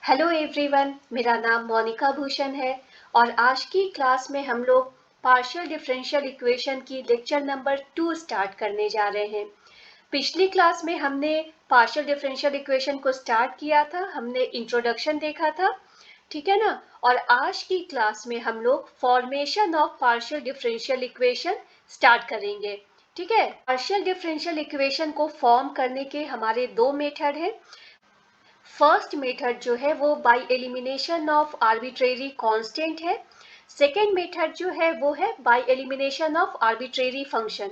Hello everyone, मेरा नाम मोनिका भूषण है और आज की क्लास में हम लोग पार्शियल डिफरेंशियल इक्वेशन की लेक्चर नंबर 2 स्टार्ट करने जा रहे हैं। पिछली क्लास में हमने पार्शियल डिफरेंशियल इक्वेशन को स्टार्ट किया था, हमने इंट्रोडक्शन देखा था, ठीक है ना। और आज की क्लास में हम लोग formation of partial differential equation start करेंगे। ठीक है, पार्शियल डिफरेंशियल इक्वेशन को फॉर्म करने के हमारे दो मेथड हैं। फर्स्ट मेथड जो है वो by elimination of arbitrary constant है। सेकेंड मेथड जो है वो है by elimination of arbitrary function.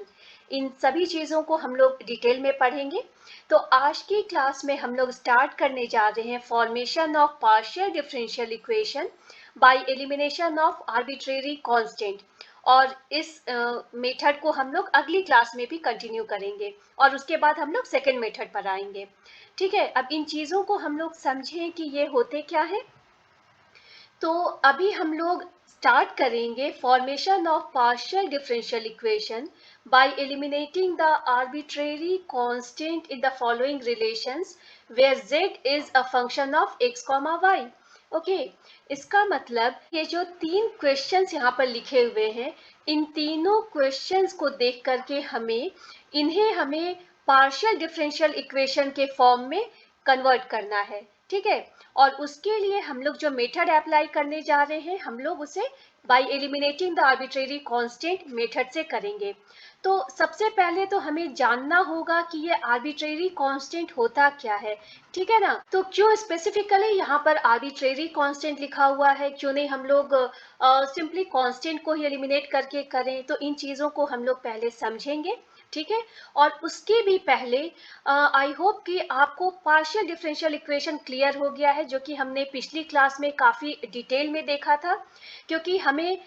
इन सभी चीज़ों को हम लोग डिटेल में पढ़ेंगे। तो आज की क्लास में हम लोग स्टार्ट करने जा रहे हैं formation of partial differential equation bye elimination of arbitrary constant. और इस मेथड को हम लोग अगली क्लास में भी कंटिन्यू करेंगे और उसके बाद हम लोग सेकेंड मेथड पर आएंगे। ठीक है, अब इन चीज़ों को हम लोग समझें कि ये होते क्या है। तो अभी हम लोग स्टार्ट करेंगे formation of partial differential equation by eliminating the arbitrary constant in the following relations where z is a function of x, y। Okay, इसका मतलब ये जो तीन क्वेश्चंस यहाँ पर लिखे हुए हैं, इन तीनों क्वेश्चंस को देख करके हमें पार्शियल डिफरेंशियल इक्वेशन के फॉर्म में कन्वर्ट करना है। ठीक है, और उसके लिए हम लोग जो मेथड अप्लाई करने जा रहे हैं, हम लोग उसे bye eliminating the arbitrary constant method से करेंगे। तो सबसे पहले तो हमें जानना होगा कि ये आर्बिट्रेरी कांस्टेंट होता क्या है। ठीक है ना, तो क्यों स्पेसिफिकली यहाँ पर आर्बिट्रेरी कांस्टेंट लिखा हुआ है, क्यों नहीं हम लोग सिंपली कांस्टेंट को ही एलिमिनेट करके करें। तो इन चीज़ों को हम लोग पहले समझेंगे। ठीक है, और उसके भी पहले आई होप कि आपको पार्शियल डिफरेंशियल इक्वेशन क्लियर हो गया है, जो कि हमने पिछली क्लास में काफ़ी डिटेल में देखा था। क्योंकि हमें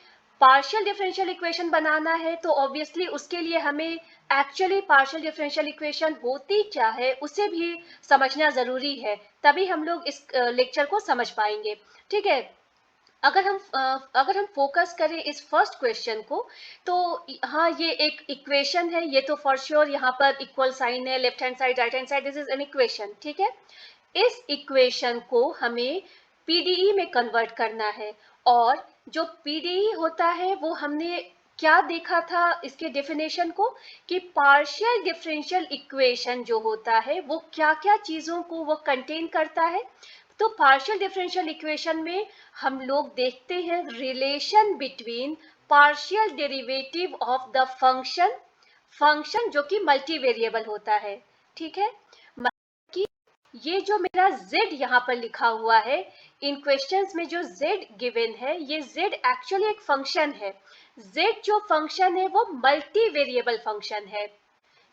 पार्शियल डिफरेंशियल इक्वेशन बनाना है तो ऑब्वियसली उसके लिए हमें एक्चुअली पार्शियल डिफरेंशियल इक्वेशन होती क्या है उसे भी समझना ज़रूरी है, तभी हम लोग इस लेक्चर को समझ पाएंगे। ठीक है, अगर हम फोकस करें इस फर्स्ट क्वेश्चन को, तो हाँ, ये एक इक्वेशन है, ये तो फॉर श्योर यहाँ पर इक्वल साइन है, left hand side right hand side, this is an equation. ठीक है, इस इक्वेशन को हमें पीडीई में कन्वर्ट करना है। और जो पीडीई होता है वो हमने क्या देखा था इसके डेफिनेशन को, कि पार्शियल डिफरेंशियल इक्वेशन जो होता है वो क्या क्या चीज़ों को वो कंटेन करता है। तो पार्शियल डिफरेंशियल इक्वेशन में हम लोग देखते हैं relation between partial derivative of the function जो कि मल्टी वेरिएबल होता है। ठीक है, मतलब कि ये जो मेरा z यहाँ पर लिखा हुआ है, इन क्वेश्चंस में जो z गिवन है, ये z एक्चुअली एक फंक्शन है। z जो फंक्शन है वो मल्टी वेरिएबल फंक्शन है,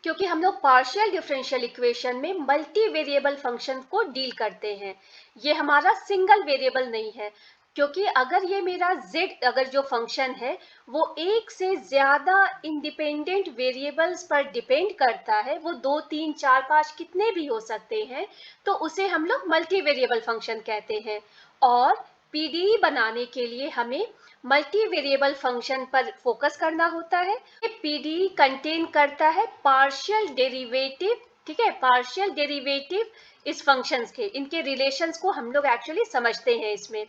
क्योंकि हम लोग पार्शियल डिफरेंशियल इक्वेशन में मल्टी वेरिएबल फंक्शन को डील करते हैं। ये हमारा सिंगल वेरिएबल नहीं है, क्योंकि अगर ये मेरा z अगर जो फंक्शन है वो एक से ज्यादा इंडिपेंडेंट वेरिएबल्स पर डिपेंड करता है, वो 2 3 4 5 कितने भी हो सकते हैं, तो उसे हम लोग मल्टी वेरिएबल फंक्शन कहते हैं। और पीडीई बनाने के लिए हमें मल्टी वेरिएबल फंक्शन पर फोकस करना होता है। पीडीई कंटेन करता है पार्शियल डेरिवेटिव। ठीक है, पार्शियल डेरिवेटिव इस फंक्शंस के, इनके रिलेशंस को हम लोग एक्चुअली समझते हैं इसमें।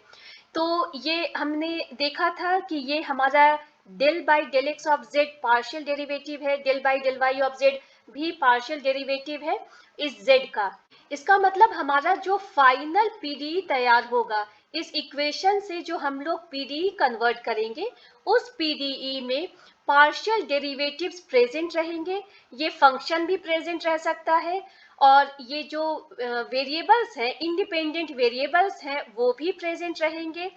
तो ये हमने देखा था कि ये हमारा del by del x of Z partial derivative है, del by del Y of Z भी पार्शियल डेरिवेटिव है इस जेड का। इसका मतलब हमारा जो फाइनल पीडीई तैयार होगा, इस इक्वेशन से जो हम लोग पीडीई कन्वर्ट करेंगे, उस पीडीई में पार्शियल डेरिवेटिव्स प्रेजेंट रहेंगे, ये फंक्शन भी प्रेजेंट रह सकता है, और ये जो वेरिएबल्स हैं, इंडिपेंडेंट वेरिएबल्स हैं, वो भी प्रेजेंट रहेंगे।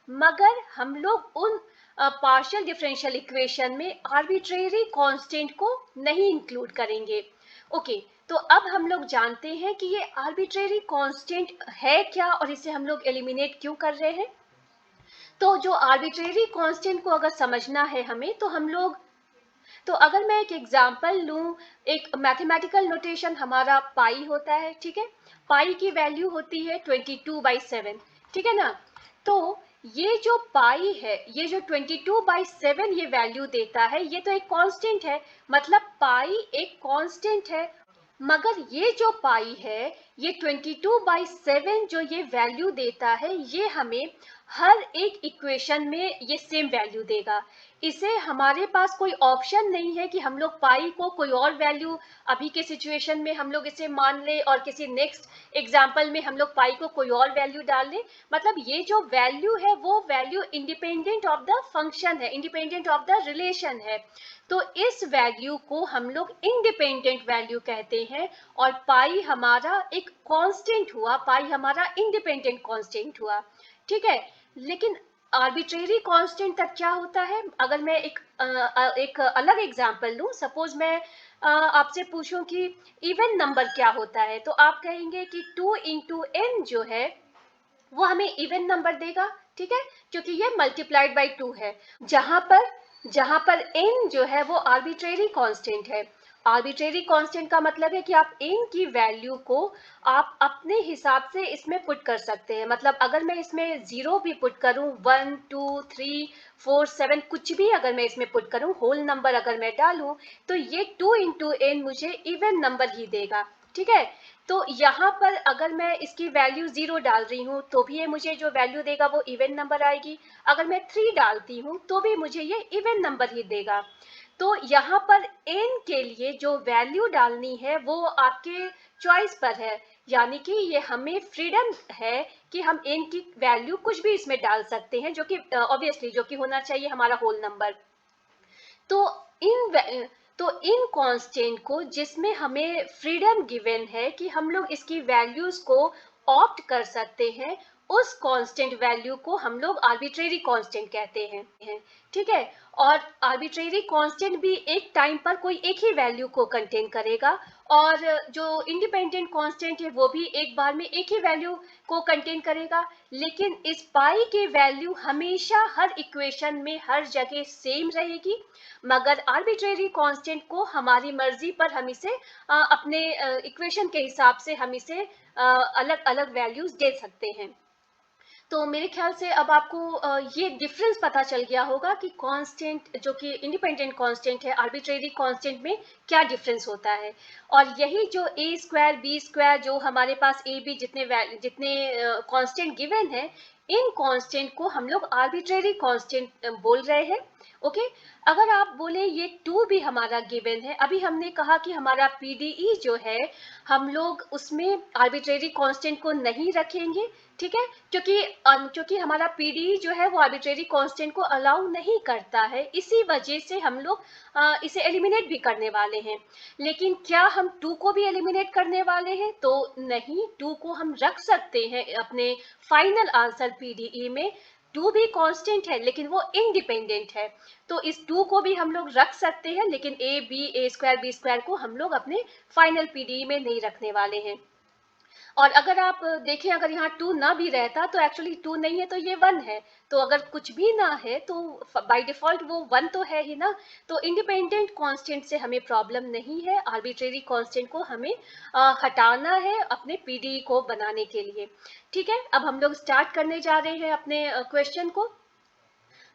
मगर हम लोग उन पार्शियल डिफरेंशियल इक्वेशन में आर्बिट्रेरी कांस्टेंट को नहीं इंक्लूड करेंगे। ओके, तो अब हम लोग जानते हैं कि ये आर्बिट्रेरी कांस्टेंट है क्या और इसे हम लोग एलिमिनेट क्यों कर रहे हैं। तो जो आर्बिट्रेरी कांस्टेंट को अगर समझना है हमें, तो हम लोग, तो अगर मैं एक एग्जांपल लूं, एक मैथमेटिकल नोटेशन हमारा पाई होता है। ठीक है, पाई की वैल्यू होती है 22/7। ठीक है ना, तो ये जो पाई है, ये जो 22/7 ये वैल्यू देता है, ये तो एक कांस्टेंट है, मतलब पाई एक कांस्टेंट है। मगर ये जो पाई है, ये 22/7 जो ये वैल्यू देता है, ये हमें हर एक इक्वेशन में ये सेम वैल्यू देगा। इसे हमारे पास कोई ऑप्शन नहीं है कि हम लोग पाई को कोई और वैल्यू अभी के सिचुएशन में हम लोग इसे मान लें और किसी नेक्स्ट एग्जाम्पल में हम लोग पाई को कोई और वैल्यू डाल लें। मतलब ये जो वैल्यू है वो value independent of the function है, इंडिपेंडेंट ऑफ द रिलेशन है। तो इस वैल्यू को हम लोग इंडिपेंडेंट वैल्यू कहते हैं और पाई हमारा एक कांस्टेंट हुआ, पाई हमारा इंडिपेंडेंट कांस्टेंट हुआ। ठीक है, लेकिन आर्बिट्रेरी कांस्टेंट तक क्या होता है? अगर मैं एक अलग एग्जांपल लूं, सपोज मैं आपसे पूछूं कि इवन नंबर क्या होता है, तो आप कहेंगे कि 2 इंटू एन जो है वो हमें इवन नंबर देगा। ठीक है, क्योंकि ये मल्टीप्लाइड बाई 2 है। जहां पर n जो है वो आर्बिट्रेरी कांस्टेंट है। आर्बिट्रेरी कांस्टेंट का मतलब है कि आप n की वैल्यू को आप अपने हिसाब से इसमें पुट कर सकते हैं। मतलब अगर मैं इसमें 0 भी पुट करूं, 1 2 3 4 7 कुछ भी अगर मैं इसमें पुट करूं, होल नंबर अगर मैं डालूं, तो ये 2 इंटू एन मुझे इवन नंबर ही देगा। ठीक है, तो यहाँ पर अगर मैं इसकी वैल्यू 0 डाल रही हूँ तो भी ये मुझे जो वैल्यू देगा वो इवन नंबर आएगी। अगर मैं 3 डालती हूँ तो भी मुझे ये इवन नंबर ही देगा। तो यहाँ पर n के लिए जो वैल्यू डालनी है वो आपके चॉइस पर है, यानी कि ये हमें फ्रीडम है कि हम n की वैल्यू कुछ भी इसमें डाल सकते हैं, जो कि ऑब्वियसली जो कि होना चाहिए हमारा होल नंबर। तो इन तो इन कांस्टेंट को जिसमें हमें फ्रीडम गिवन है कि हम लोग इसकी वैल्यूज को ऑप्ट कर सकते हैं, उस कांस्टेंट वैल्यू को हम लोग आर्बिट्रेरी कांस्टेंट कहते हैं। ठीक है, और आर्बिट्रेरी कांस्टेंट भी एक टाइम पर कोई एक ही वैल्यू को कंटेन करेगा, और जो इंडिपेंडेंट कांस्टेंट है वो भी एक बार में एक ही वैल्यू को कंटेन करेगा। लेकिन इस पाई की वैल्यू हमेशा हर इक्वेशन में हर जगह सेम रहेगी, मगर आर्बिट्रेरी कांस्टेंट को हमारी मर्जी पर हम इसे अपने इक्वेशन के हिसाब से हम इसे अलग अलग वैल्यूज दे सकते हैं। तो मेरे ख्याल से अब आपको ये डिफरेंस पता चल गया होगा कि कांस्टेंट जो कि इंडिपेंडेंट कांस्टेंट है, आर्बिट्रेरी कांस्टेंट में क्या डिफरेंस होता है। और यही जो ए स्क्वायर बी स्क्वायर, जो हमारे पास ए बी जितने जितने कांस्टेंट गिवन है, इन कांस्टेंट को हम लोग आर्बिट्रेरी कांस्टेंट बोल रहे हैं। ओके, अगर आप बोले ये 2 भी हमारा गिवन है, अभी हमने कहा कि हमारा पीडीई जो है हम लोग उसमें आर्बिट्रेरी कांस्टेंट को नहीं रखेंगे। ठीक है, क्योंकि हमारा पीडीई जो है वो आर्बिट्रेरी कांस्टेंट को अलाउ नहीं करता है, इसी वजह से हम लोग इसे एलिमिनेट भी करने वाले हैं। लेकिन क्या हम 2 को भी एलिमिनेट करने वाले हैं? तो नहीं, 2 को हम रख सकते हैं अपने फाइनल आंसर पीडीई में। 2 भी कांस्टेंट है लेकिन वो इंडिपेंडेंट है, तो इस 2 को भी हम लोग रख सकते हैं, लेकिन ए स्क्वायर बी स्क्वायर को हम लोग अपने फाइनल पीडीई में नहीं रखने वाले हैं। और अगर आप देखें, अगर यहाँ 2 ना भी रहता तो एक्चुअली 2 नहीं है तो ये 1 है। तो अगर कुछ भी ना है तो बाय डिफॉल्ट वो 1 तो है ही ना। तो इंडिपेंडेंट कांस्टेंट से हमें प्रॉब्लम नहीं है, आर्बिट्रेरी कांस्टेंट को हमें हटाना है अपने पीडीई को बनाने के लिए। ठीक है, अब हम लोग स्टार्ट करने जा रहे हैं अपने क्वेश्चन को।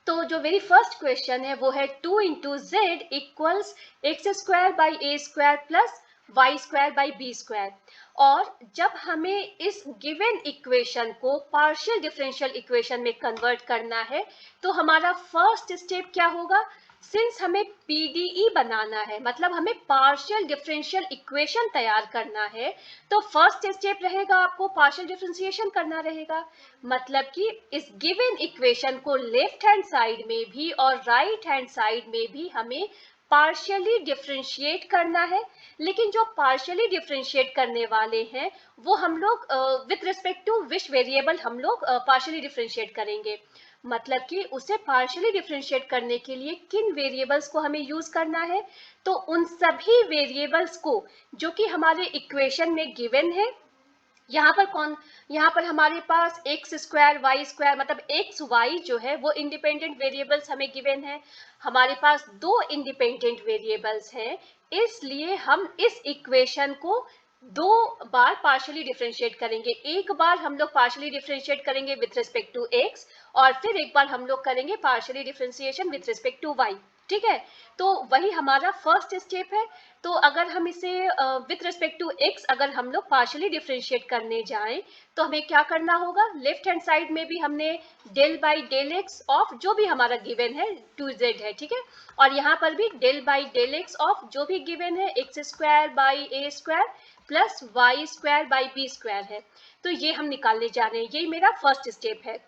तो जो वेरी फर्स्ट क्वेश्चन है वो है 2 into Z equals X square by A square plus Y square by B square. और जब हमें इस गिवन इक्वेशन को पार्शियल डिफरेंशियल इक्वेशन में कन्वर्ट करना है, तो हमारा फर्स्ट स्टेप क्या होगा? सिंस हमें पीडीई बनाना है, मतलब हमें पार्शियल डिफरेंशियल इक्वेशन तैयार करना है, तो फर्स्ट स्टेप रहेगा आपको पार्शियल डिफरेंशिएशन करना रहेगा। मतलब कि इस गिवन इक्वेशन को लेफ्ट हैंड साइड में भी और राइट हैंड साइड में भी हमें पार्शियली डिफरेंशिएट करना है। लेकिन जो पार्शियली डिफरेंशिएट करने वाले हैं वो हम लोग with respect to which variable हम लोग पार्शियली डिफरेंशिएट करेंगे। मतलब कि उसे पार्शियली डिफरेंशिएट करने के लिए किन वेरिएबल्स को हमें यूज करना है? तो उन सभी वेरिएबल्स को जो कि हमारे इक्वेशन में गिवन है। यहाँ पर हमारे पास एक्स स्क्वायर वाई स्क्वायर, मतलब एक्स वाई जो है वो इंडिपेंडेंट वेरिएबल्स हमें गिवन है। हमारे पास 2 इंडिपेंडेंट वेरिएबल्स हैं, इसलिए हम इस इक्वेशन को 2 बार पार्शियली डिफरेंशिएट करेंगे। एक बार हम लोग पार्शियली डिफरेंशिएट करेंगे विथ रिस्पेक्ट टू एक्स, और फिर एक बार हम लोग करेंगे partially differentiation with respect to Y. ठीक है। तो वही हमारा फर्स्ट स्टेप है। तो अगर हम इसे विथ रिस्पेक्ट टू एक्स अगर हम लोग पार्शियली डिफरेंशिएट करने जाएं तो हमें क्या करना होगा, लेफ्ट हैंड साइड में भी हमने del by del x of जो भी हमारा गिवन है 2z है, ठीक है, और यहाँ पर भी del by del x of जो भी गिवन है X square by A square plus Y square by B square है। तो ये हम निकालने जा रहे हैं, यही मेरा फर्स्ट स्टेप है।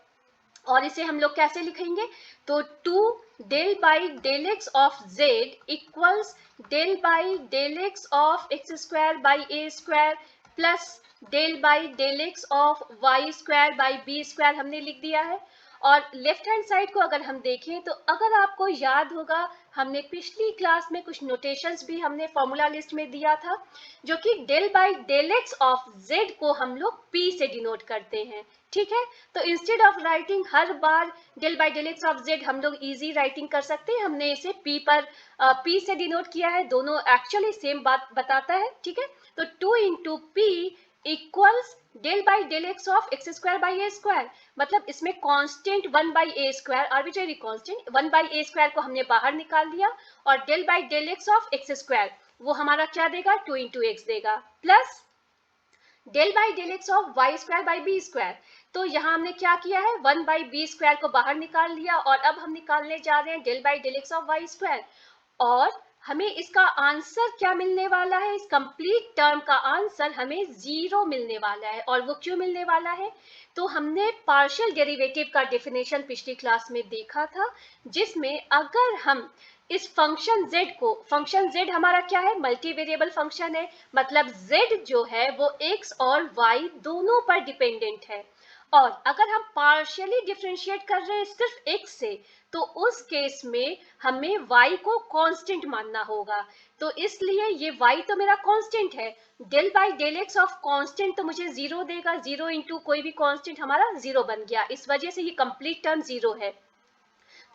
और इसे हम लोग कैसे लिखेंगे, तो 2 del by del x of Z equals del by del x of X square by A square plus del by del x of Y square by B square हमने लिख दिया है। और लेफ्ट हैंड साइड को अगर हम देखें तो अगर आपको याद होगा हमने पिछली क्लास में कुछ नोटेशंस भी हमने फॉर्मूला लिस्ट में दिया था, जो कि del by del x of Z को हम लोग पी से डिनोट करते हैं, ठीक है। तो इंस्टेड ऑफ राइटिंग हर बार del by del x of Z हम लोग इजी राइटिंग कर सकते हैं, हमने इसे पी पर पी से डिनोट किया है, दोनों एक्चुअली सेम बात बताता है, ठीक है। तो 2 into P equals del by del x of X square by A square, मतलब इसमें constant 1 by A square arbitrary constant 1 by A square को हमने बाहर निकाल दिया और del by del x of X square वो हमारा क्या देगा, 2 इंटू एक्स देगा, plus del by del x of Y square by B square. तो यहाँ हमने क्या किया है, 1 बाई बी स्क्वायर को बाहर निकाल लिया और अब हम निकालने जा रहे हैं del by del x of Y square. और हमें इसका आंसर क्या मिलने वाला है, इस कंप्लीट टर्म का आंसर हमें 0 मिलने वाला है। और वो क्यों मिलने वाला है, तो हमने पार्शियल डेरिवेटिव का डेफिनेशन पिछली क्लास में देखा था, जिसमें अगर हम इस फंक्शन z को, फंक्शन z हमारा क्या है, मल्टी वेरिएबल फंक्शन है, मतलब z जो है वो x और y दोनों पर डिपेंडेंट है। और अगर हम पार्शियली डिफरेंशिएट कर रहे हैं सिर्फ x से, तो उस केस में हमें y को कांस्टेंट मानना होगा। तो इसलिए ये y तो मेरा कांस्टेंट है, del by del x of constant तो मुझे 0 देगा, 0 इंटू कोई भी कांस्टेंट हमारा 0 बन गया, इस वजह से ये कंप्लीट टर्म 0 है।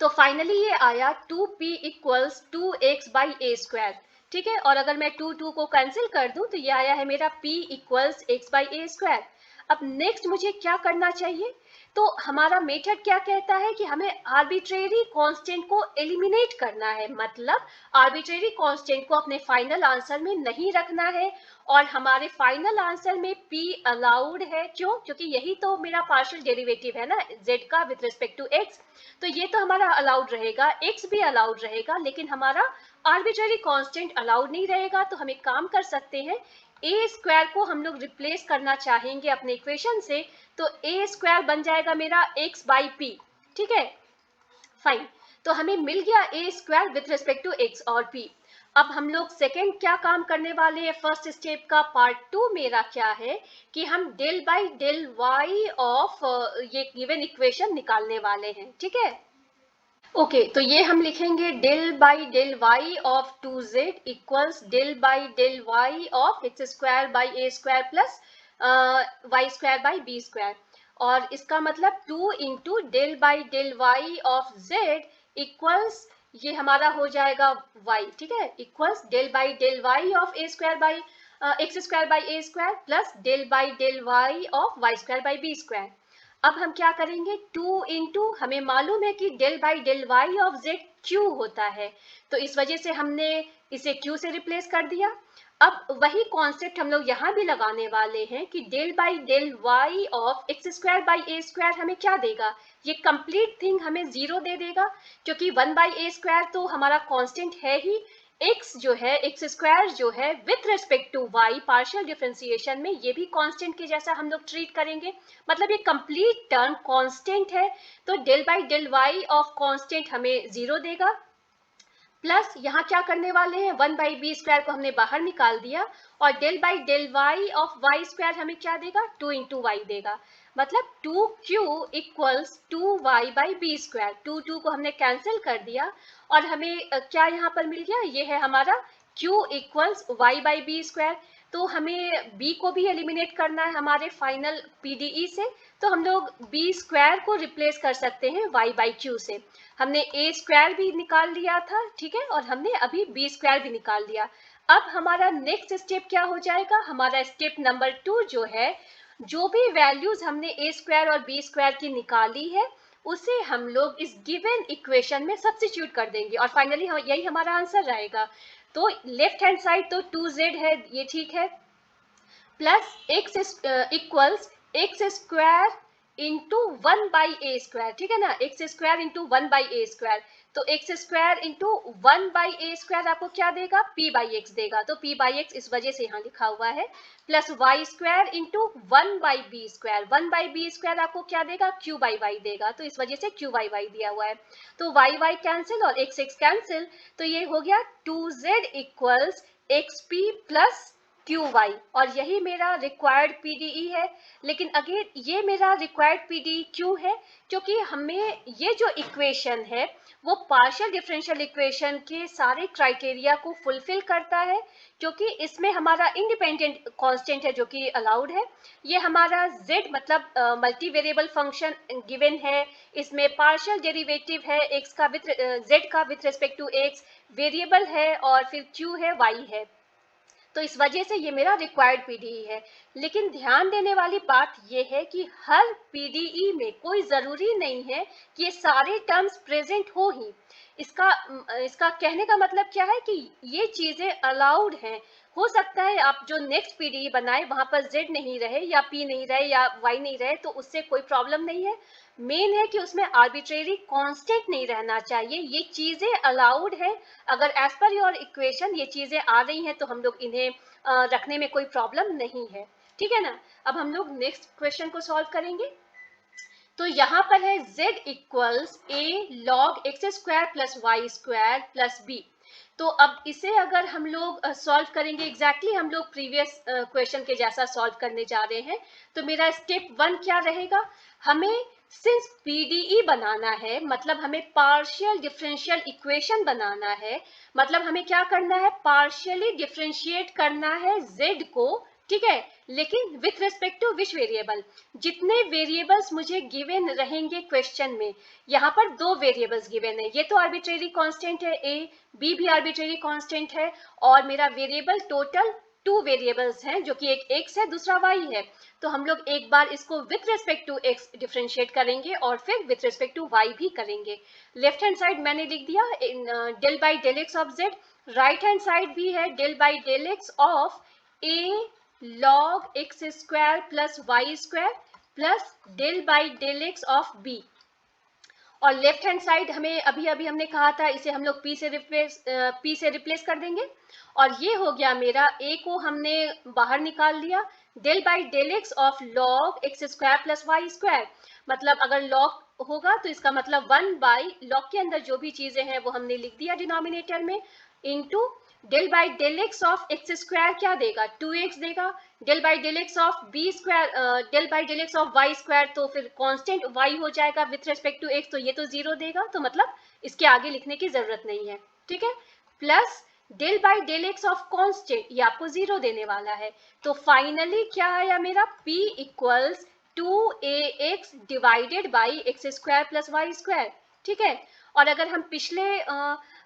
तो फाइनली ये आया 2p equals 2x by A square, ठीक है। और अगर मैं 2 को कैंसिल कर दूं तो ये आया है मेरा p equals x by A square. अब नेक्स्ट मुझे क्या करना चाहिए, तो हमारा मेथड क्या कहता है कि हमें आर्बिट्रेरी कांस्टेंट को एलिमिनेट करना है, मतलब आर्बिट्रेरी कांस्टेंट को अपने फाइनल आंसर में नहीं रखना है। और हमारे फाइनल आंसर में p अलाउड है, क्यों, क्योंकि यही तो मेरा पार्शियल डेरिवेटिव है ना z का विद रिस्पेक्ट टू x, तो ये तो हमारा अलाउड रहेगा, x भी अलाउड रहेगा, लेकिन हमारा आर्बिट्रेरी कांस्टेंट अलाउड नहीं रहेगा। तो हम एक काम कर सकते हैं, ए स्क्वायर को हम लोग रिप्लेस करना चाहेंगे अपने इक्वेशन से, तो ए स्क्वायर बन जाएगा मेरा x बाई पी, ठीक है, फाइन। तो हमें मिल गया A square with respect to x और p। अब हम लोग सेकेंड क्या काम करने वाले हैं, फर्स्ट स्टेप का पार्ट 2 मेरा क्या है कि हम del by del Y of ये गिवन इक्वेशन निकालने वाले हैं, ठीक है। ओके, तो ये हम लिखेंगे del by del Y of 2z equals del by del Y of X square by A square plus Y square by B square. और इसका मतलब 2 into del by del Y of z equals ये हमारा हो जाएगा y, ठीक है, equals del by del Y of A square by X square by A square plus del by del Y of Y square by B square. अब हम क्या करेंगे, 2 इंटू हमें मालूम है कि del by del Y of Z Q होता है, तो इस वजह से हमने इसे क्यू से रिप्लेस कर दिया। अब वही कॉन्सेप्ट हम लोग यहाँ भी लगाने वाले हैं कि del by del Y of X square by A square हमें क्या देगा, ये कंप्लीट थिंग हमें 0 दे देगा, क्योंकि 1 बाई ए स्क्वायर तो हमारा कांस्टेंट है ही, x जो है एक्स स्क्वायर जो है with respect to y partial differentiation में ये भी कांस्टेंट के जैसा हम लोग ट्रीट करेंगे, मतलब ये कंप्लीट टर्म कांस्टेंट है। तो del by del y of constant हमें 0 देगा, प्लस यहाँ क्या करने वाले हैं, 1 बाई बी स्क्वायर को हमने बाहर निकाल दिया और del by del Y of Y square हमें क्या देगा, 2 इंटू वाई देगा, मतलब 2q equals 2y by B square. 2 को हमने कैंसिल कर दिया और हमें क्या यहाँ पर मिल गया, ये है हमारा q equals y by B square. तो हमें b को भी एलिमिनेट करना है हमारे फाइनल pde से, तो हम लोग b स्क्वायर को रिप्लेस कर सकते हैं y बाई क्यू से। हमने a स्क्वायर भी निकाल लिया था, ठीक है, और हमने अभी b स्क्वायर भी निकाल लिया। अब हमारा नेक्स्ट स्टेप क्या हो जाएगा, हमारा स्टेप नंबर 2 जो है, जो भी वैल्यूज हमने a स्क्वायर और b स्क्वायर की निकाली है उसे हम लोग इस गिवन इक्वेशन में सब्स्टिट्यूट कर देंगे और फाइनली यही हमारा आंसर रहेगा। तो लेफ्ट हैंड साइड तो 2z है, ये ठीक है, plus x equals X square into 1/a², ठीक है ना, एक्स स्क्वायर इंटू 1/a²। तो एक्स स्क्वायर इंटू 1/a² आपको क्या देगा, p/x देगा, तो p/x इस वजह से यहाँ लिखा हुआ है, plus Y square into 1/b², 1/b² आपको क्या देगा, q/y देगा, तो इस वजह से q/y दिया हुआ है। तो y कैंसिल और x कैंसिल, तो ये हो गया 2z equals xp plus QY, और यही मेरा रिक्वायर्ड PDE है। लेकिन अगेन ये मेरा रिक्वायर्ड PDE क्यों है, क्योंकि हमें ये जो इक्वेशन है वो पार्शियल डिफरेंशियल इक्वेशन के सारे क्राइटेरिया को फुलफिल करता है, क्योंकि इसमें हमारा इंडिपेंडेंट कांस्टेंट है जो कि अलाउड है। ये हमारा z मतलब मल्टी वेरिएबल फंक्शन गिवन है, इसमें पार्शियल डेरिवेटिव है x का विथ z का with respect to x, variable है और फिर q है, y है, तो इस वजह से ये मेरा रिक्वायर्ड पीडीई है। लेकिन ध्यान देने वाली बात ये है कि हर पीडीई में कोई ज़रूरी नहीं है कि ये सारे टर्म्स प्रेजेंट हो ही। इसका कहने का मतलब क्या है कि ये चीज़ें अलाउड हैं। हो सकता है आप जो नेक्स्ट पीडीई बनाए वहाँ पर z नहीं रहे या p नहीं रहे या y नहीं रहे, तो उससे कोई प्रॉब्लम नहीं है। मेन है कि उसमें आर्बिट्रेरी कांस्टेंट नहीं रहना चाहिए, ये चीज़ें अलाउड है। अगर एज पर योर इक्वेशन ये चीज़ें आ रही हैं तो हम लोग इन्हें रखने में कोई प्रॉब्लम नहीं है, ठीक है ना। अब हम लोग नेक्स्ट क्वेश्चन को सॉल्व करेंगे। तो यहाँ पर है z equals a log x² plus y² plus b। तो अब इसे अगर हम लोग सॉल्व करेंगे, एग्जैक्टली हम लोग प्रीवियस क्वेश्चन के जैसा सॉल्व करने जा रहे हैं। तो मेरा स्टेप 1 क्या रहेगा, हमें सिंस पीडीई बनाना है, मतलब हमें पार्शियल डिफरेंशियल इक्वेशन बनाना है, मतलब हमें क्या करना है, पार्शियली डिफरेंशिएट करना है z को, ठीक है, लेकिन with respect to which variable. जितने वेरिएबल्स मुझे गिवन रहेंगे क्वेश्चन में, यहाँ पर 2 वेरिएबल्स गिवन है, ये तो आर्बिट्रेरी कांस्टेंट है a, b भी आर्बिट्रेरी कांस्टेंट है, और मेरा वेरिएबल टोटल 2 वेरिएबल्स हैं, जो कि एक x है दूसरा y है। तो हम लोग एक बार इसको with respect to x differentiate करेंगे और फिर विथ रिस्पेक्ट टू y भी करेंगे। लेफ्ट हैंड साइड मैंने लिख दिया del by del x of z, right hand side भी है del by del x of a log x² plus y² plus del by del x of b। और left hand side हमें अभी हमने कहा था इसे हम लोग p से रिप्लेस कर देंगे, और ये हो गया मेरा a को हमने बाहर निकाल लिया, del by del x of log x² plus y²। मतलब अगर log होगा तो इसका मतलब 1/log के अंदर जो भी चीजें हैं वो हमने लिख दिया डिनोमिनेटर में, into del by del x of x² क्या देगा, 2x देगा, del by del x of b², del by del x of y², तो फिर कांस्टेंट y हो जाएगा विथ रिस्पेक्ट टू x, तो ये तो 0 देगा, तो मतलब इसके आगे लिखने की जरूरत नहीं है, ठीक है, plus del by del x of constant, ये आपको 0 देने वाला है। तो फाइनली क्या आया मेरा, p equals 2ax divided by x² plus y², ठीक है। और अगर हम पिछले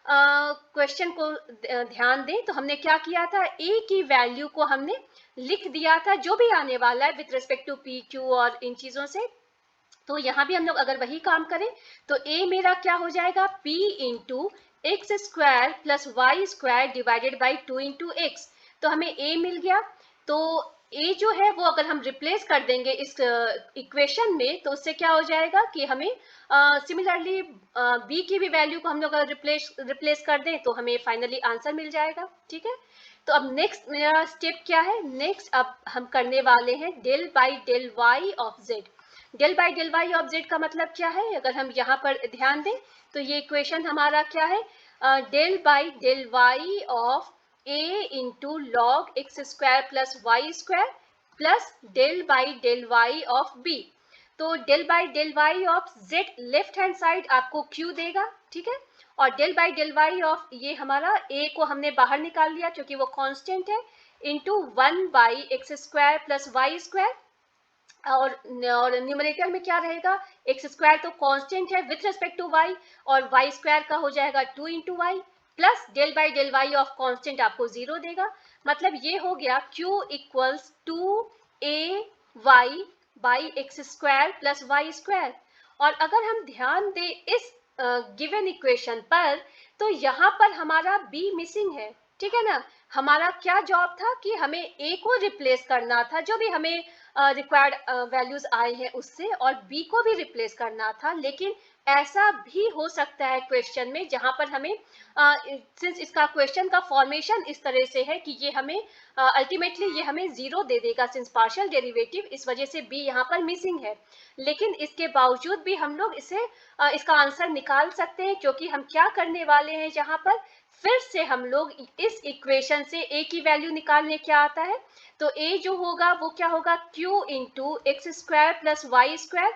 क्वेश्चन को ध्यान दें तो हमने क्या किया था, a की वैल्यू को हमने लिख दिया था जो भी आने वाला है with respect to p, q और इन चीज़ों से। तो यहाँ भी हम लोग अगर वही काम करें तो a मेरा क्या हो जाएगा, p into x² plus y² divided by 2 into x। तो हमें a मिल गया। तो a जो है वो अगर हम रिप्लेस कर देंगे इस इक्वेशन में तो उससे क्या हो जाएगा कि हमें सिमिलरली b की भी वैल्यू को हम लोग अगर रिप्लेस कर दें तो हमें फाइनली आंसर मिल जाएगा, ठीक है। तो अब नेक्स्ट मेरा स्टेप क्या है, नेक्स्ट अब हम करने वाले हैं del by del Y of Z. Del by del Y of Z का मतलब क्या है, अगर हम यहाँ पर ध्यान दें तो ये इक्वेशन हमारा क्या है, del by del Y of a into log x² plus y² plus del by del Y of b। तो del by del Y of z left hand side आपको q देगा, ठीक है, और del by del Y of ये हमारा a को हमने बाहर निकाल लिया क्योंकि वो कांस्टेंट है, इंटू 1/x² प्लस y², और न्यूमरेटर में क्या रहेगा, x² तो कांस्टेंट है विथ रिस्पेक्ट टू y, और y² का हो जाएगा 2 into Y, plus del by del Y of constant आपको 0 देगा। मतलब ये हो गया q equals 2ay by x² plus y²। और अगर हम ध्यान दें इस गिवन इक्वेशन पर, तो यहाँ पर हमारा बी मिसिंग है, ठीक है ना। हमारा क्या जॉब था कि हमें ए को रिप्लेस करना था, जो भी हमें रिक्वायर्ड वैल्यूज आए हैं उससे, और बी को भी रिप्लेस करना था। लेकिन ऐसा भी हो सकता है क्वेश्चन में जहां पर हमें सिंस इसका क्वेश्चन का फॉर्मेशन इस तरह से है कि ये हमें अल्टीमेटली ये हमें जीरो दे देगा सिंस पार्शियल डेरिवेटिव, इस वजह से बी यहाँ पर मिसिंग है। लेकिन इसके बावजूद भी हम लोग इसे इसका आंसर निकाल सकते हैं, क्योंकि हम क्या करने वाले हैं, यहाँ पर फिर से हम लोग इस इक्वेशन से a की वैल्यू निकालने क्या आता है, तो a जो होगा वो क्या होगा, q into X square plus Y square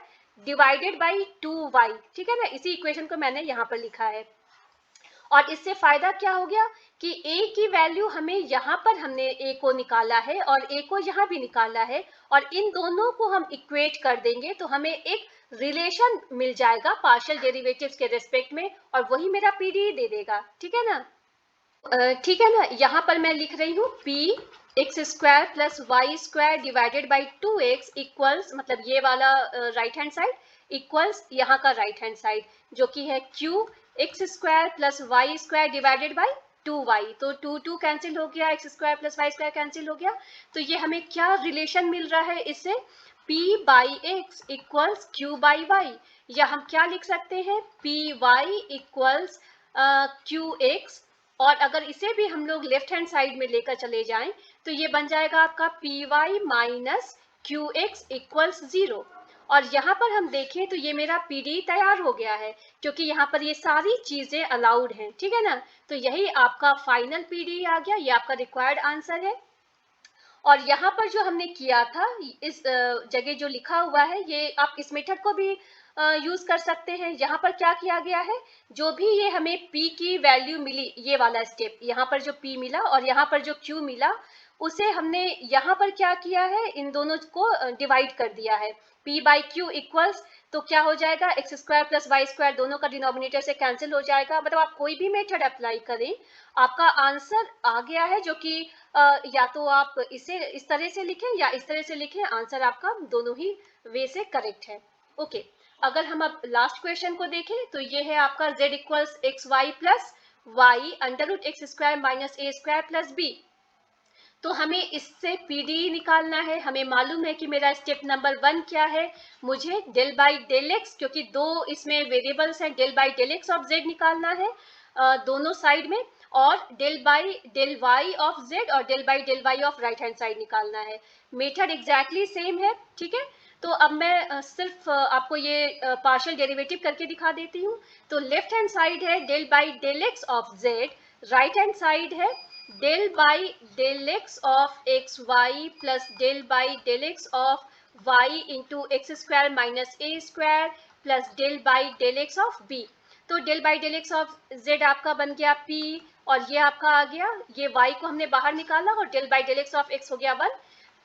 divided by 2y, ठीक है ना। इसी इक्वेशन को मैंने यहाँ पर लिखा है। और इससे फायदा क्या हो गया कि a की वैल्यू हमें यहाँ पर हमने a को निकाला है और a को यहाँ भी निकाला है, और इन दोनों को हम इक्वेट कर देंगे तो हमें एक रिलेशन मिल जाएगा पार्शियल डेरिवेटिव्स के रिस्पेक्ट में, और वही मेरा पीडी दे देगा, ठीक है ना। ठीक है ना। यहाँ पर मैं लिख रही हूँ p X square plus Y square divided by 2x equals, मतलब ये वाला राइट हैंड साइड इक्वल्स यहाँ का राइट हैंड साइड जो कि है q X square plus Y square divided by 2y। तो 2 कैंसिल हो गया, X square plus Y square cancel हो गया, तो ये हमें क्या रिलेशन मिल रहा है इससे, p by X equals q by Y, या हम क्या लिख सकते हैं P Y equals Q X. और अगर इसे भी हम लोग लेफ्ट हैंड साइड में लेकर चले जाएं तो ये बन जाएगा आपका P Y minus Q X equals 0। और यहाँ पर हम देखें तो ये मेरा पीडी तैयार हो गया है, क्योंकि यहाँ पर ये सारी चीजें अलाउड हैं, ठीक है ना। तो यही आपका फाइनल पीडी आ गया, ये आपका रिक्वायर्ड आंसर है। और यहाँ पर जो हमने किया था, इस जगह जो लिखा हुआ है, ये आप इस मेथड को भी यूज कर सकते हैं। यहाँ पर क्या किया गया है, जो भी ये हमें p की वैल्यू मिली, ये वाला स्टेप, यहाँ पर जो p मिला और यहाँ पर जो q मिला, उसे हमने यहाँ पर क्या किया है, इन दोनों को डिवाइड कर दिया है। p बाई क्यू इक्वल्स, तो क्या हो जाएगा, X square plus Y square दोनों का डिनोमिनेटर से कैंसिल हो जाएगा। मतलब आप कोई भी मेथड अप्लाई करें, आपका आंसर आ गया है, जो कि या तो आप इसे इस तरह से लिखें या इस तरह से लिखें, आंसर आपका दोनों ही वे से करेक्ट है। ओके, अगर हम अब लास्ट क्वेश्चन को देखें तो ये है आपका z equals x Y plus Y under root x square minus ए स्क्वायर प्लस बी। तो हमें इससे पीडी निकालना है। हमें मालूम है कि मेरा स्टेप नंबर 1 क्या है, मुझे डेल बाई डेल एक्स, क्योंकि दो इसमें वेरिएबल्स हैं, del by del x of Z निकालना है दोनों साइड में, और del by del Y of Z और del by del Y of right hand side निकालना है। मेथड एग्जैक्टली सेम है, ठीक है। तो अब मैं सिर्फ आपको ये पार्शियल डेरिवेटिव करके दिखा देती हूँ। तो लेफ्ट हैंड साइड है del by del x of Z, right hand side है del by del x of X Y plus del by del x of Y into X square minus A square plus del by del x of B. तो del by del x of Z आपका बन गया p, और ये आपका आ गया, ये y को हमने बाहर निकाला और del by del x of x हो गया 1,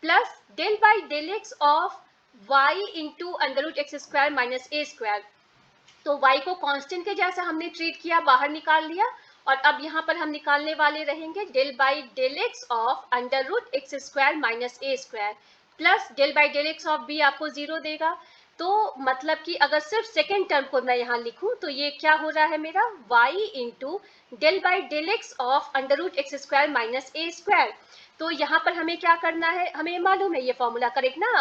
plus del by del x of y into under root x square minus A square. तो y को कांस्टेंट के जैसा हमने ट्रीट किया, बाहर निकाल लिया, और अब यहाँ पर हम निकालने वाले रहेंगे del by del x of under root x square minus A square plus del by del x of B आपको 0 देगा। तो मतलब कि अगर सिर्फ सेकेंड टर्म को मैं यहाँ लिखूं तो ये क्या हो रहा है मेरा y into del by del x of under root x square minus A square. तो यहाँ पर हमें क्या करना है, हमें मालूम है ये फॉर्मूला, करेक्ट ना।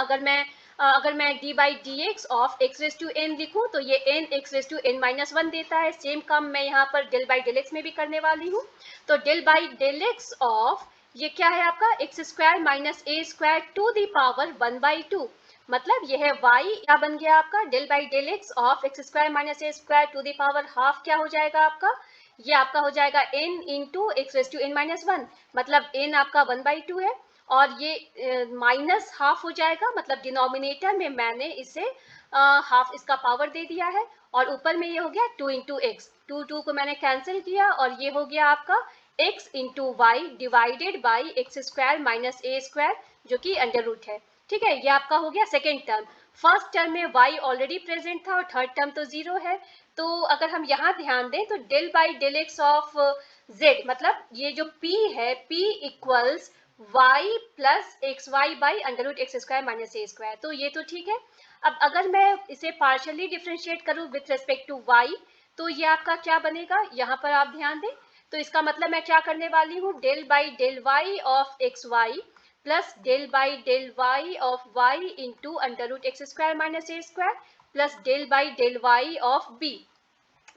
अगर मैं D by D X of X raise to N लिखूं तो ये N X raise to N minus 1 देता है। सेम काम मैं यहाँ पर डेल बाई डेल एक्स में भी करने वाली हूँ। तो del by del x of ये क्या है आपका X square minus A square to the power 1/2, मतलब ये है y, क्या बन गया आपका del by del x of X square minus A square to the power half, क्या हो जाएगा आपका, ये आपका हो जाएगा n into X raise to N minus 1, मतलब n आपका 1/2 है, और ये माइनस हाफ हो जाएगा, मतलब डिनोमिनेटर में मैंने इसे हाफ इसका पावर दे दिया है, और ऊपर में ये हो गया 2 इंटू एक्स, 2 को मैंने कैंसिल किया, और ये हो गया आपका x into Y divided by X square minus A square, जो कि अंडर रूट है, ठीक है। ये आपका हो गया सेकेंड टर्म। फर्स्ट टर्म में y ऑलरेडी प्रेजेंट था और थर्ड टर्म तो 0 है। तो अगर हम यहाँ ध्यान दें तो del by del x of z, मतलब ये जो p है, p equals y plus x y by under root x square minus A square. तो ये तो ठीक है। अब अगर मैं इसे पार्शियली डिफ्रेंशिएट करूं विथ रिस्पेक्ट टू y, तो ये आपका क्या बनेगा, यहाँ पर आप ध्यान दें। तो इसका मतलब मैं क्या करने वाली हूँ, del by del Y of X Y plus del by del Y of Y into under root x square minus A square plus del by del Y of B.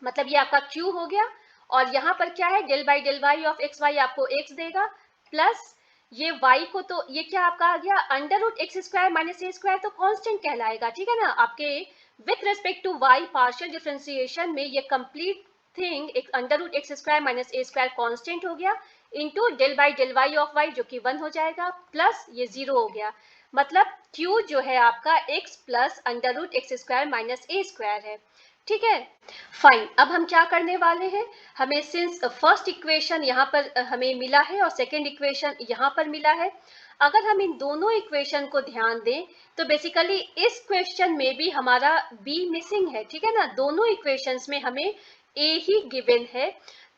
मतलब ये आपका q हो गया। और यहाँ पर क्या है, del by del Y of X Y आपको x देगा, प्लस ये y को, तो ये क्या आपका आ गया, under root x square minus ए स्क्वायर तो कांस्टेंट कहलाएगा, ठीक है ना। आपके with respect to y partial differentiation में ये कंप्लीट थिंग एक under root x square minus ए स्क्वायर कांस्टेंट हो गया, into del by del Y of y जो कि 1 हो जाएगा, प्लस ये 0 हो गया। मतलब q जो है आपका x plus under root x square minus ए स्क्वायर है, ठीक है। फाइन, अब हम क्या करने वाले हैं, हमें सिंस फर्स्ट इक्वेशन यहाँ पर हमें मिला है और सेकेंड इक्वेशन यहाँ पर मिला है, अगर हम इन दोनों इक्वेशन को ध्यान दें तो बेसिकली इस क्वेश्चन में भी हमारा b मिसिंग है, ठीक है ना। दोनों इक्वेशंस में हमें a ही गिवन है।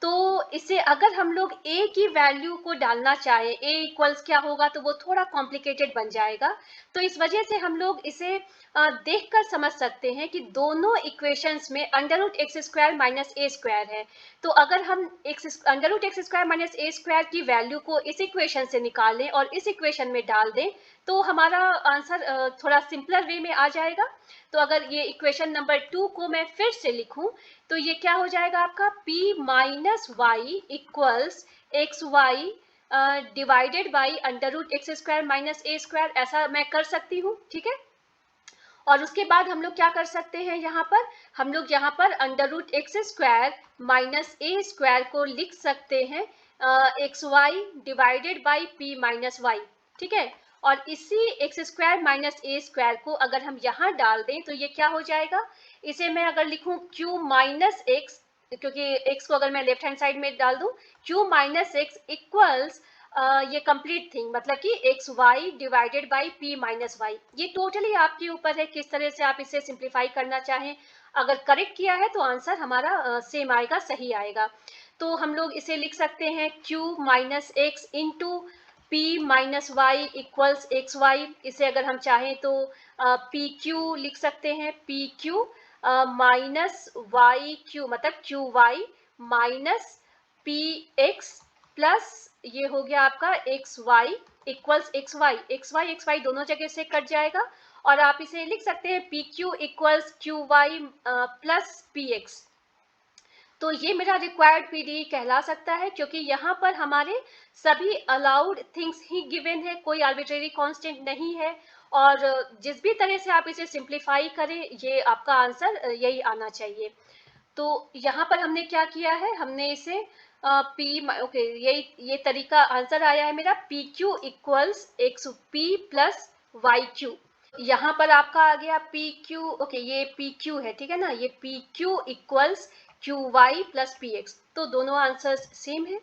तो इसे अगर हम लोग a की वैल्यू को डालना चाहें, a इक्वल्स क्या होगा, तो वो थोड़ा कॉम्प्लिकेटेड बन जाएगा। तो इस वजह से हम लोग इसे देखकर समझ सकते हैं कि दोनों इक्वेशंस में under root x square minus ए स्क्वायर है। तो अगर हम under root x square minus ए स्क्वायर की वैल्यू को इस इक्वेशन से निकालें और इस इक्वेशन में डाल दें तो हमारा आंसर थोड़ा सिंपलर वे में आ जाएगा। तो अगर ये इक्वेशन नंबर 2 को मैं फिर से लिखूं तो ये क्या हो जाएगा आपका, p minus Y equals x Y divided by under root x square minus A square, ऐसा मैं कर सकती हूँ, ठीक है। और उसके बाद हम लोग क्या कर सकते हैं, यहाँ पर हम लोग यहाँ पर under root x square minus ए स्क्वायर को लिख सकते हैं x Y divided by P minus y, ठीक है। और इसी एक्स स्क्वायर माइनस ए स्क्वायर को अगर हम यहाँ डाल दें तो ये क्या हो जाएगा, इसे मैं अगर लिखूं q माइनस एक्स, क्योंकि x को अगर मैं लेफ्ट हैंड साइड में डाल दूं, q माइनस एक्स इक्वल्स ये कंप्लीट थिंग, मतलब कि x Y divided by P minus Y. ये टोटली आपके ऊपर है किस तरह से आप इसे सिंप्लीफाई करना चाहें। अगर करेक्ट किया है तो आंसर हमारा सेम आएगा, सही आएगा। तो हम लोग इसे लिख सकते हैं q minus x into p minus Y equals x y. इसे अगर हम चाहें तो पी क्यू लिख सकते हैं, p q minus y q मतलब q y minus p x plus ये हो गया आपका x y equals x y दोनों जगह से कट जाएगा। और आप इसे लिख सकते हैं p q equals q y plus p x. तो ये मेरा रिक्वायर्ड पीडी कहला सकता है, क्योंकि यहाँ पर हमारे सभी अलाउड थिंग्स ही गिवन है, कोई आर्बिट्रेरी कांस्टेंट नहीं है। और जिस भी तरह से आप इसे सिंप्लीफाई करें ये आपका आंसर यही आना चाहिए। तो यहाँ पर हमने क्या किया है, हमने इसे ओके ये तरीका आंसर आया है मेरा, p q equals x p plus y q. यहाँ पर आपका आ गया पी क्यू, ओके ये पी क्यू है, ठीक है ना, ये p q equals q y plus p x. तो दोनों आंसर्स सेम है।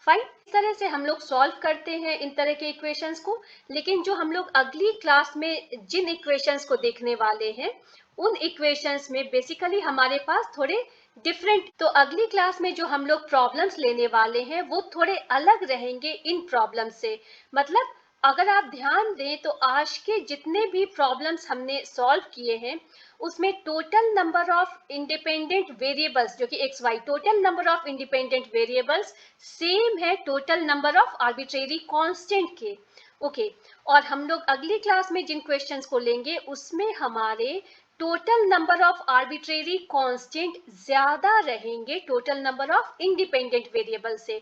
फाइन, इस तरह से हम लोग सॉल्व करते हैं इन तरह के इक्वेशंस को। लेकिन जो हम लोग अगली क्लास में जिन इक्वेशंस को देखने वाले हैं उन इक्वेशंस में बेसिकली हमारे पास थोड़े डिफरेंट, तो अगली क्लास में जो हम लोग प्रॉब्लम्स लेने वाले हैं वो थोड़े अलग रहेंगे इन प्रॉब्लम्स से। मतलब अगर आप ध्यान दें तो आज के जितने भी प्रॉब्लम्स हमने सॉल्व किए हैं उसमें total number of independent variables जो कि x y, total number of independent variables same है total number of arbitrary constant के। ओके और हम लोग अगली क्लास में जिन क्वेश्चंस को लेंगे उसमें हमारे total number of arbitrary constant ज्यादा रहेंगे total number of independent variable से।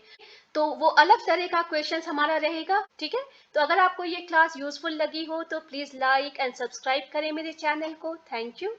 तो वो अलग तरह का क्वेश्चंस हमारा रहेगा, ठीक है। तो अगर आपको ये क्लास यूजफुल लगी हो तो प्लीज लाइक एंड सब्सक्राइब करें मेरे चैनल को। Thank you.